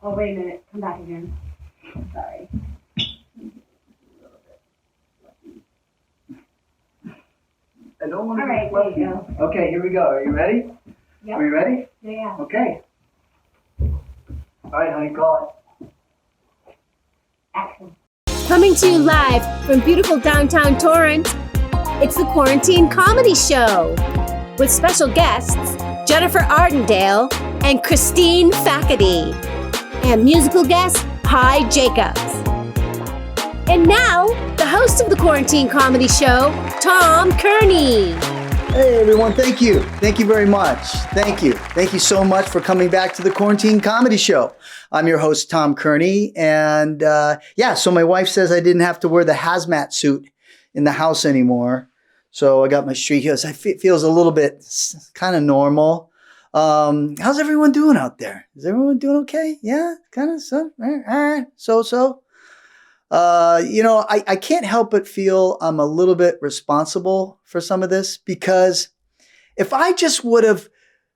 Oh, wait a minute. Come back again. Sorry. I don't want to All right, there you go. Okay, here we go. Are you ready? Yep. Are you ready? Yeah. Okay. All right, honey, call it. Action. Coming to you live from beautiful downtown Torrance, it's the Quarantine Comedy Show with special guests Jennifer Ardendale and Christine Fackety, and musical guest Hi Jacobs. And now, the host of the Quarantine Comedy Show, Tom Kearney. Hey everyone, thank you. Thank you very much. Thank you. Thank you so much for coming back to the Quarantine Comedy Show. I'm your host, Tom Kearney. And so my wife says I didn't have to wear the hazmat suit in the house anymore. So I got my street heels. It feels a little bit kind of normal. How's everyone doing out there? Is everyone doing okay? Yeah, kind of so. So. I can't help but feel I'm a little bit responsible for some of this, because if I just would have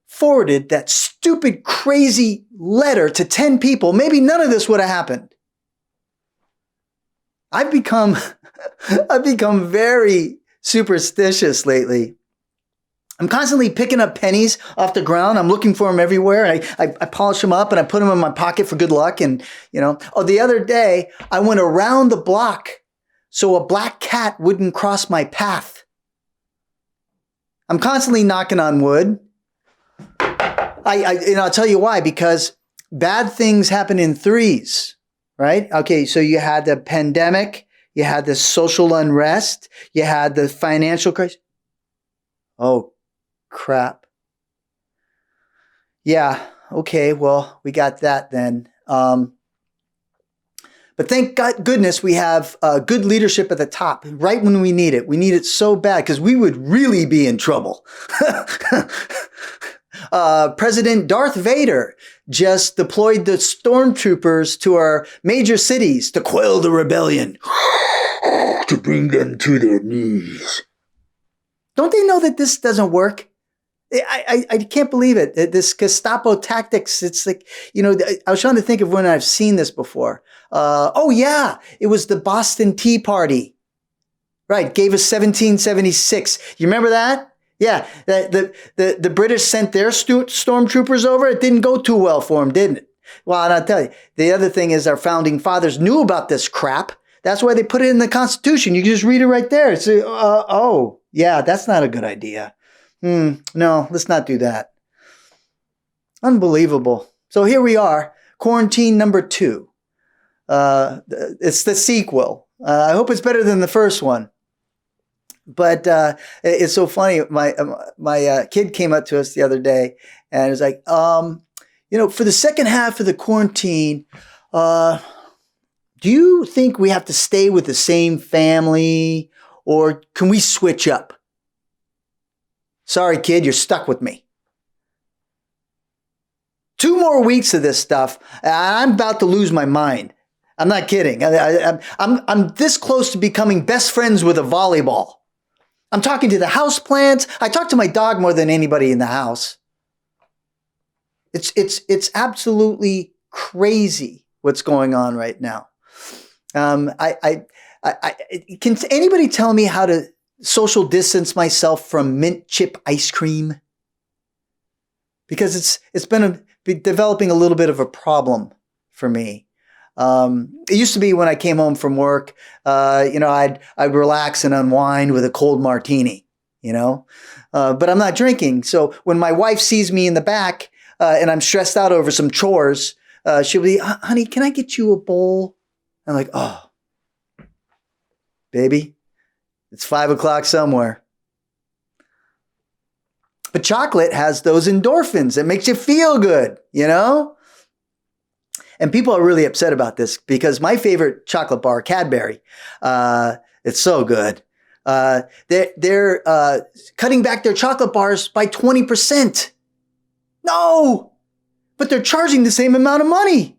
forwarded that stupid, crazy letter to 10 people, maybe none of this would have happened. I've become very superstitious lately. I'm constantly picking up pennies off the ground. I'm looking for them everywhere. I polish them up and I put them in my pocket for good luck. And, the other day I went around the block so a black cat wouldn't cross my path. I'm constantly knocking on wood. I'll tell you why, because bad things happen in threes, right? Okay, so you had the pandemic, you had the social unrest, you had the financial crisis. Oh, crap. Yeah, okay, well, we got that then. But thank goodness we have good leadership at the top right when we need it. We need it so bad because we would really be in trouble. President Darth Vader just deployed the stormtroopers to our major cities to quell the rebellion, to bring them to their knees. Don't they know that this doesn't work? I can't believe it. This Gestapo tactics, it's like, I was trying to think of when I've seen this before. It was the Boston Tea Party. Right, gave us 1776. You remember that? Yeah, the British sent their stormtroopers over. It didn't go too well for them, didn't it? Well, and I'll tell you, the other thing is our founding fathers knew about this crap. That's why they put it in the Constitution. You can just read it right there. It's, that's not a good idea. No, let's not do that. Unbelievable. So here we are, quarantine number 2. It's the sequel. I hope it's better than the first one. But it's so funny. My kid came up to us the other day and was like, for the second half of the quarantine, do you think we have to stay with the same family, or can we switch up? Sorry, kid, you're stuck with me. 2 more weeks of this stuff, and I'm about to lose my mind. I'm not kidding. I'm this close to becoming best friends with a volleyball. I'm talking to the house plants. I talk to my dog more than anybody in the house. It's absolutely crazy what's going on right now. Can anybody tell me how to social distance myself from mint chip ice cream? Because it's been developing a little bit of a problem for me. It used to be when I came home from work, I'd relax and unwind with a cold martini, but I'm not drinking. So when my wife sees me in the back and I'm stressed out over some chores, she'll be, honey, can I get you a bowl? I'm like, oh, baby, it's 5 o'clock somewhere. But chocolate has those endorphins that makes you feel good, And people are really upset about this because my favorite chocolate bar, Cadbury, it's so good. They're cutting back their chocolate bars by 20%. No, but they're charging the same amount of money.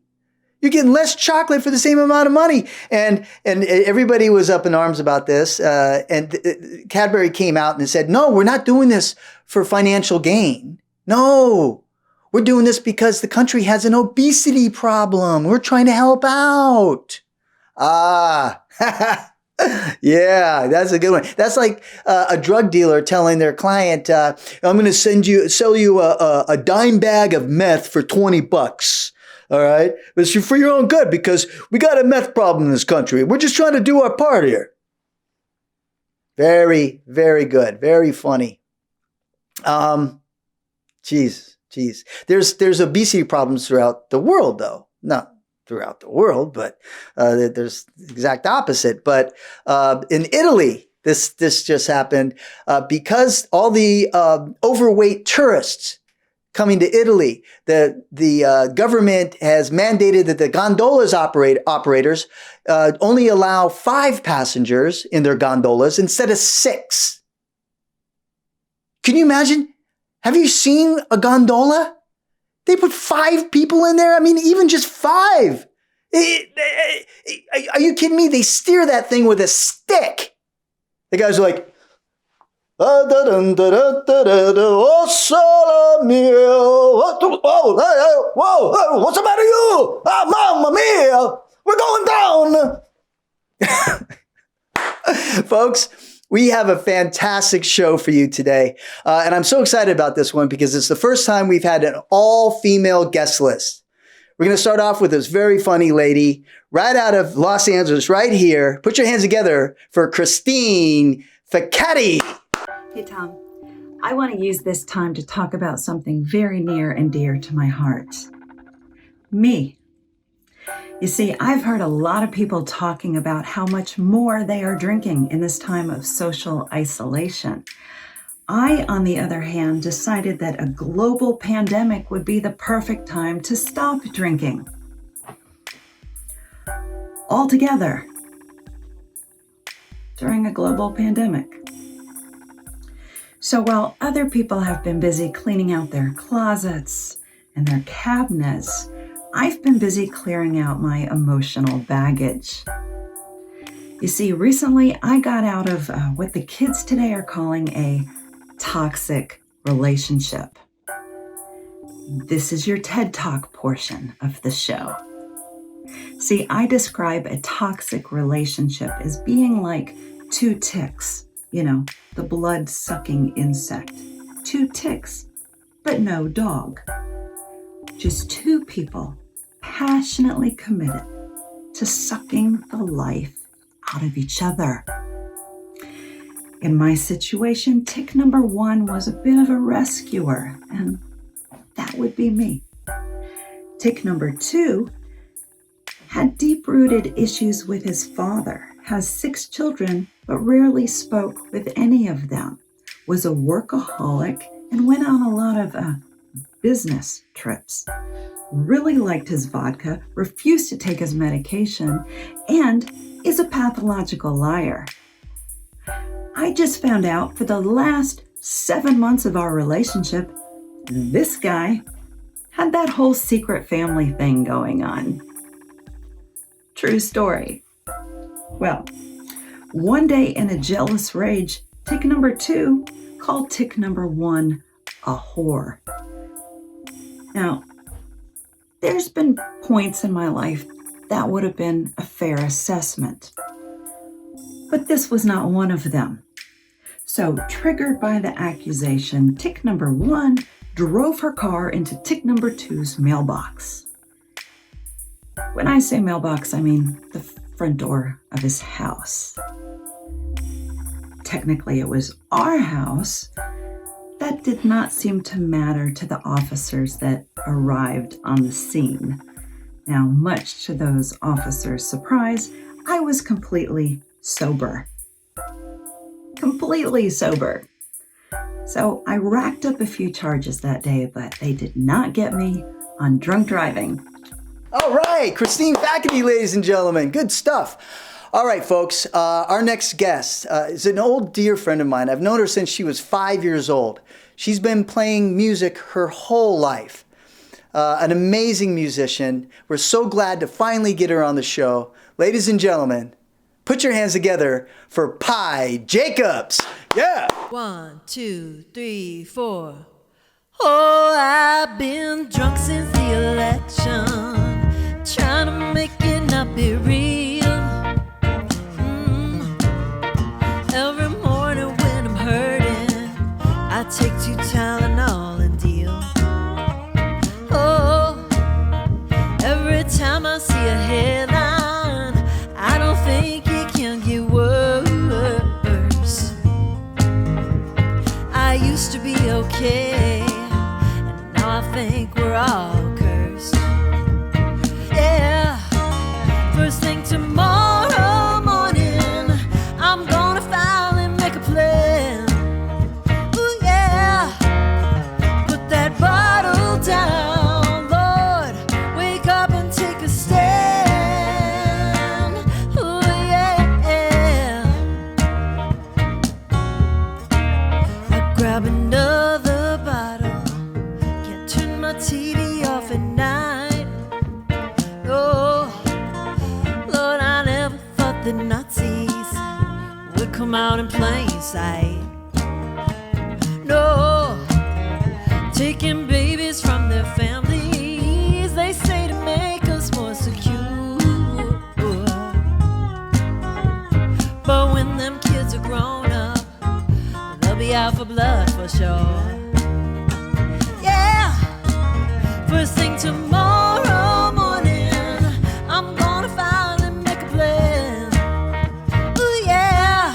You're getting less chocolate for the same amount of money. And everybody was up in arms about this. And Cadbury came out and said, no, we're not doing this for financial gain. No, We're doing this because the country has an obesity problem. We're trying to help out. Ah, yeah, that's a good one. That's like a drug dealer telling their client, I'm going to sell you a dime bag of meth for $20. All right. But it's for your own good because we got a meth problem in this country. We're just trying to do our part here. Very, very good. Very funny. Jeez. There's obesity problems throughout the world, though. Not throughout the world, but there's the exact opposite. But in Italy, this just happened because all the overweight tourists coming to Italy, the government has mandated that the gondolas operators only allow 5 passengers in their gondolas instead of 6. Can you imagine? Have you seen a gondola? They put 5 people in there. I mean, even just 5. Are you kidding me? They steer that thing with a stick. The guys are like, oh, solo mio. Whoa, what's the matter you? Mamma mia, we're going down. Folks, we have a fantastic show for you today. And I'm so excited about this one because it's the first time we've had an all-female guest list. We're going to start off with this very funny lady right out of Los Angeles, right here. Put your hands together for Christine Facchetti. Hey, Tom. I want to use this time to talk about something very near and dear to my heart. Me. You see, I've heard a lot of people talking about how much more they are drinking in this time of social isolation. I, on the other hand, decided that a global pandemic would be the perfect time to stop drinking. Altogether, during a global pandemic. So while other people have been busy cleaning out their closets and their cabinets, I've been busy clearing out my emotional baggage. You see, recently I got out of what the kids today are calling a toxic relationship. This is your TED Talk portion of the show. See, I describe a toxic relationship as being like 2 ticks, the blood-sucking insect. 2 ticks, but no dog. Just 2 people passionately committed to sucking the life out of each other. In my situation, tick number 1 was a bit of a rescuer, and that would be me. Tick number 2 had deep-rooted issues with his father, has 6 children, but rarely spoke with any of them, was a workaholic, and went on a lot of business trips. Really liked his vodka, refused to take his medication, and is a pathological liar. I just found out for the last 7 months of our relationship, this guy had that whole secret family thing going on. True story. Well, one day in a jealous rage, tick number 2 called tick number 1 a whore. Now, there's been points in my life that would have been a fair assessment, but this was not one of them. So, triggered by the accusation, tick number 1 drove her car into tick number 2's mailbox. When I say mailbox, I mean the front door of his house. Technically, it was our house. That did not seem to matter to the officers that arrived on the scene. Now, much to those officers' surprise, I was completely sober. Completely sober. So I racked up a few charges that day, but they did not get me on drunk driving. All right, Christine Facchetti, ladies and gentlemen. Good stuff. All right, folks, our next guest is an old dear friend of mine. I've known her since she was 5 years old. She's been playing music her whole life. An amazing musician. We're so glad to finally get her on the show. Ladies and gentlemen, put your hands together for Pi Jacobs. Yeah. 1, 2, 3, 4. Oh, I've been drunk since the election, trying to make it not be real. Every morning when I'm hurting, I take 2 Tylenol and deal. Oh, every time I see a headline, I don't think it can get worse. I used to be okay, and now I think we're all cursed. Yeah, first thing tomorrow morning, I'm gonna finally make a plan. Ooh yeah, put that bottle down, Lord, wake up and take a stand. Ooh yeah, I grab another bottle, can't turn my TV off at night. Oh, Lord, I never thought the Nazis would come out in plain sight. No, taking babies from their families, they say to make us more secure. But when them kids are grown up, they'll be out for blood for sure. Yeah, first thing tomorrow morning, I'm gonna finally make a plan. Ooh yeah,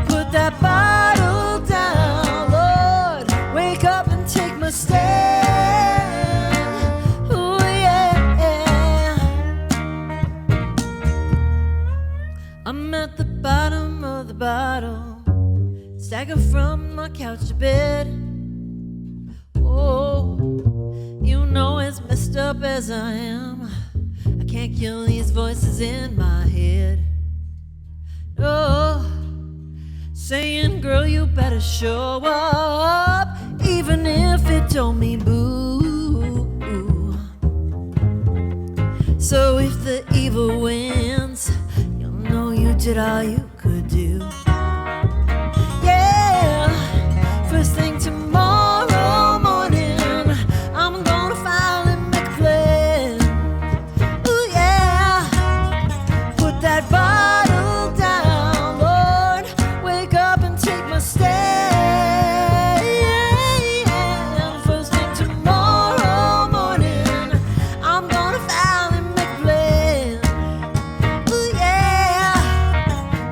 put that bottle down, Lord, wake up and take my stand. Ooh yeah, I'm at the bottom of the bottle, stagger from my couch to bed. Oh, you know as messed up as I am, I can't kill these voices in my head. Oh, saying, girl, you better show up, even if it don't mean boo. So if the evil wins, you'll know you did all you could do. Yeah, first thing tomorrow morning, I'm gonna finally make a plan. Ooh yeah, put that bottle down, Lord, wake up and take my stand. First thing tomorrow morning, I'm gonna finally make a plan. Ooh yeah,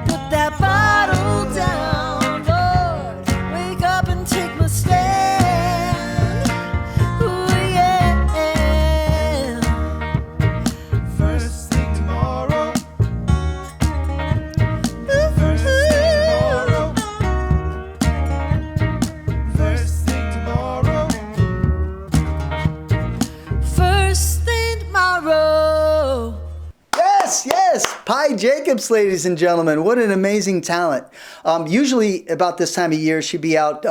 put that bottle down, Lord, wake up and take my stand. Ooh yeah. First thing tomorrow. First thing tomorrow. First thing tomorrow. Yes, Pi Jacobs, ladies and gentlemen. What an amazing talent. Usually about this time of year, she'd be out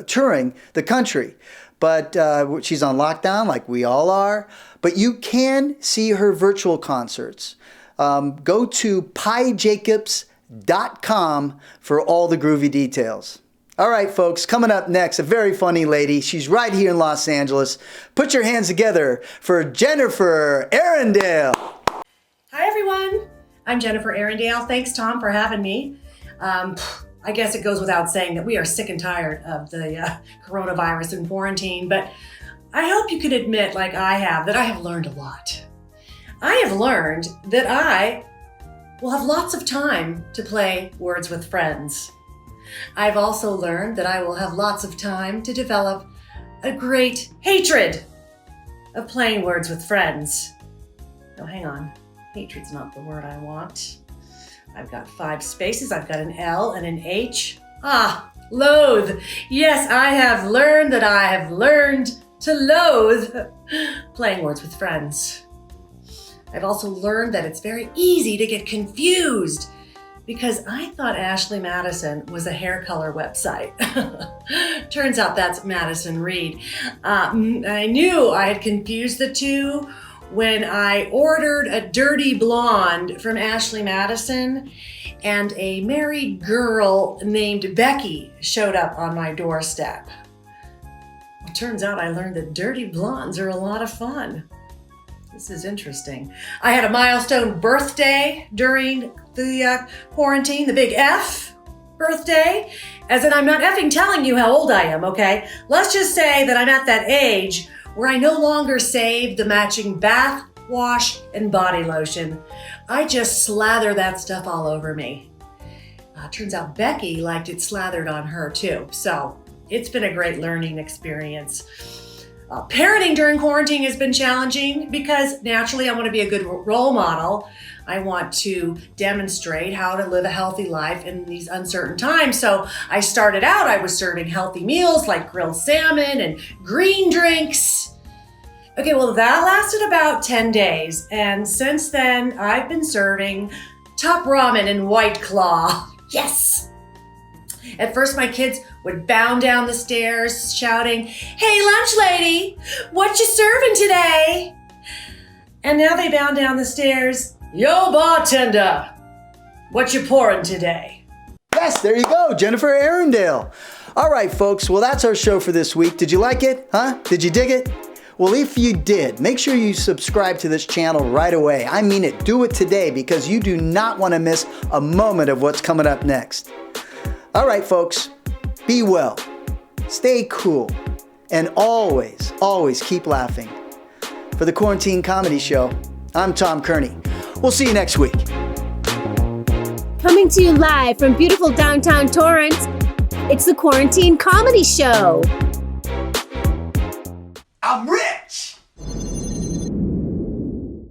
touring the country. But she's on lockdown like we all are. But you can see her virtual concerts. Go to PiJacobs.com for all the groovy details. All right, folks, coming up next, a very funny lady. She's right here in Los Angeles. Put your hands together for Jennifer Arundel. Hi, everyone. I'm Jennifer Arundel. Thanks, Tom, for having me. I guess it goes without saying that we are sick and tired of the coronavirus and quarantine, but I hope you can admit, like I have, that I have learned a lot. I have learned that I will have lots of time to play Words with Friends. I've also learned that I will have lots of time to develop a great hatred of playing Words with Friends. No, hang on. Hatred's not the word I want. I've got 5 spaces. I've got an L and an H. Loathe. Yes, I have learned that I have learned to loathe playing Words with Friends. I've also learned that it's very easy to get confused because I thought Ashley Madison was a hair color website. Turns out that's Madison Reed. I knew I had confused the two when I ordered a dirty blonde from Ashley Madison and a married girl named Becky showed up on my doorstep. Well, turns out I learned that dirty blondes are a lot of fun. This is interesting. I had a milestone birthday during the quarantine, the big F birthday. As in, I'm not effing telling you how old I am, okay? Let's just say that I'm at that age where I no longer save the matching bath, wash, and body lotion. I just slather that stuff all over me. Turns out Becky liked it slathered on her too. So it's been a great learning experience. Parenting during quarantine has been challenging because naturally I want to be a good role model. I want to demonstrate how to live a healthy life in these uncertain times. So I started out, I was serving healthy meals like grilled salmon and green drinks. Okay, well that lasted about 10 days. And since then I've been serving top ramen and White Claw. Yes! At first, my kids would bound down the stairs shouting, "Hey, lunch lady, what you serving today?" And now they bound down the stairs, "Yo, bartender, what you pouring today?" Yes, there you go, Jennifer Arundel. All right, folks, well, that's our show for this week. Did you like it? Huh? Did you dig it? Well, if you did, make sure you subscribe to this channel right away. I mean it, do it today because you do not want to miss a moment of what's coming up next. All right, folks, be well, stay cool, and always, always keep laughing. For the Quarantine Comedy Show, I'm Tom Kearney. We'll see you next week. Coming to you live from beautiful downtown Torrance, it's the Quarantine Comedy Show.